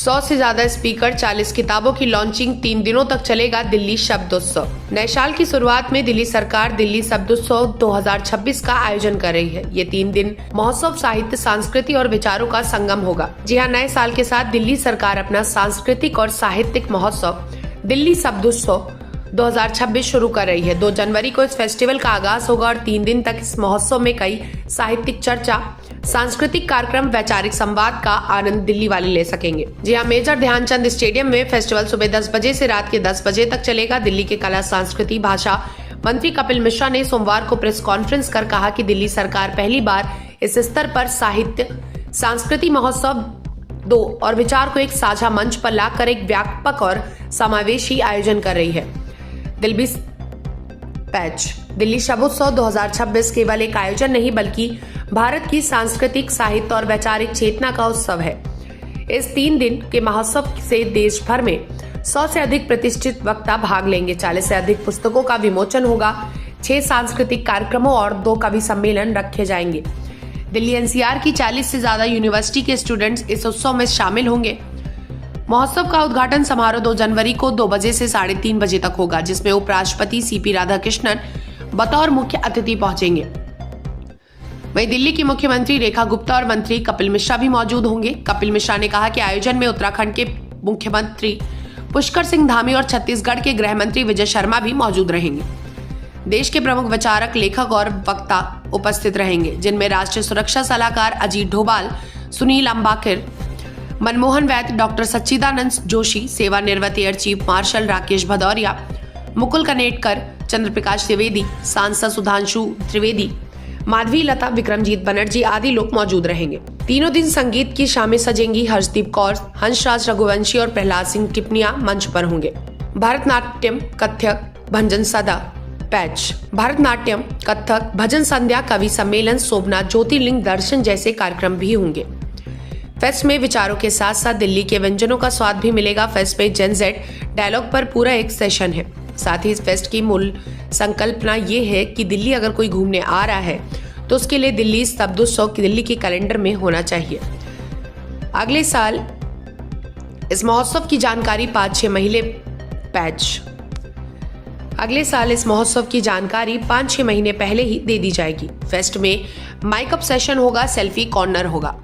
100 से ज्यादा स्पीकर, 40 किताबों की लॉन्चिंग, 3 दिनों तक चलेगा दिल्ली शब्दोत्सव। नए साल की शुरुआत में दिल्ली सरकार दिल्ली शब्दोत्सव 2026 का आयोजन कर रही है। ये 3 दिन महोत्सव साहित्य, संस्कृति और विचारों का संगम होगा। जी हाँ, नए साल के साथ दिल्ली सरकार अपना सांस्कृतिक और साहित्यिक महोत्सव दिल्ली शब्दोत्सव 2026 शुरू कर रही है। 2 जनवरी को इस फेस्टिवल का आगाज होगा और 3 दिन तक इस महोत्सव में कई साहित्यिक चर्चा, सांस्कृतिक कार्यक्रम, वैचारिक संवाद का आनंद दिल्ली वाले ले सकेंगे। जी हाँ, मेजर ध्यानचंद स्टेडियम में फेस्टिवल सुबह 10 बजे से रात के 10 बजे तक चलेगा। दिल्ली के कला, संस्कृति, भाषा मंत्री कपिल मिश्रा ने सोमवार को प्रेस कॉन्फ्रेंस कर कहा कि दिल्ली सरकार पहली बार इस स्तर पर साहित्य, सांस्कृतिक महोत्सव 2 और विचार को एक साझा मंच पर लाकर एक व्यापक और समावेशी आयोजन कर रही है। दिल्ली शब्दोत्सव 2026 केवल एक आयोजन नहीं बल्कि भारत की सांस्कृतिक, साहित्य और वैचारिक चेतना का उत्सव है। इस 3 दिन के महोत्सव से देश भर में 100 से अधिक प्रतिष्ठित वक्ता भाग लेंगे। 40 से अधिक पुस्तकों का विमोचन होगा। 6 सांस्कृतिक कार्यक्रमों और 2 कवि सम्मेलन रखे जाएंगे। दिल्ली एनसीआर की 40 से ज्यादा यूनिवर्सिटी के स्टूडेंट्स इस उत्सव में शामिल होंगे। महोत्सव का उद्घाटन समारोह 2 जनवरी को 2 बजे से 3:30 बजे तक होगा, जिसमें उपराष्ट्रपति सीपी राधाकृष्णन बतौर मुख्य अतिथि पहुंचेंगे। वहीं दिल्ली की मुख्यमंत्री रेखा गुप्ता और मंत्री कपिल मिश्रा भी मौजूद होंगे। कपिल मिश्रा ने कहा कि आयोजन में उत्तराखंड के मुख्यमंत्री पुष्कर सिंह धामी और छत्तीसगढ़ के गृह मंत्री विजय शर्मा भी मौजूद रहेंगे। देश के प्रमुख विचारक, लेखक और वक्ता उपस्थित रहेंगे, जिनमें राष्ट्रीय सुरक्षा सलाहकार अजीत डोभाल, सुनील अंबाकिर, मनमोहन वैद्य, डॉक्टर सच्चिदानंद जोशी, सेवानिवृत्त air chief marshal Rakesh Bhadauria, Mukul Kanetkar, Chandraprakash Dwivedi, सांसद सुधांशु त्रिवेदी, माधवी लता, विक्रमजीत बनर्जी आदि लोग मौजूद रहेंगे। तीनों दिन संगीत की शामें सजेंगी। हर्षदीप कौर, हंसराज रघुवंशी और प्रहलाद सिंह टिप्पणियां मंच पर होंगे। भरतनाट्यम, कथक, भजन सदा पैच, भरतनाट्यम, कथक, भजन संध्या, कवि सम्मेलन, शोभना, ज्योतिर्लिंग दर्शन जैसे कार्यक्रम भी होंगे। फेस्ट में विचारों के साथ साथ दिल्ली के व्यंजनों का स्वाद भी मिलेगा। फेस्ट में जेन जेड डायलॉग पर पूरा एक सेशन है। साथ ही इस फेस्ट की मूल संकल्पना ये है कि दिल्ली अगर कोई घूमने आ रहा है तो उसके लिए दिल्ली शब्दोत्सव दिल्ली के कैलेंडर में होना चाहिए। अगले साल इस महोत्सव की जानकारी 5-6 महीने पहले ही दे दी जाएगी। फेस्ट में माइकअप सेशन होगा, सेल्फी कॉर्नर होगा।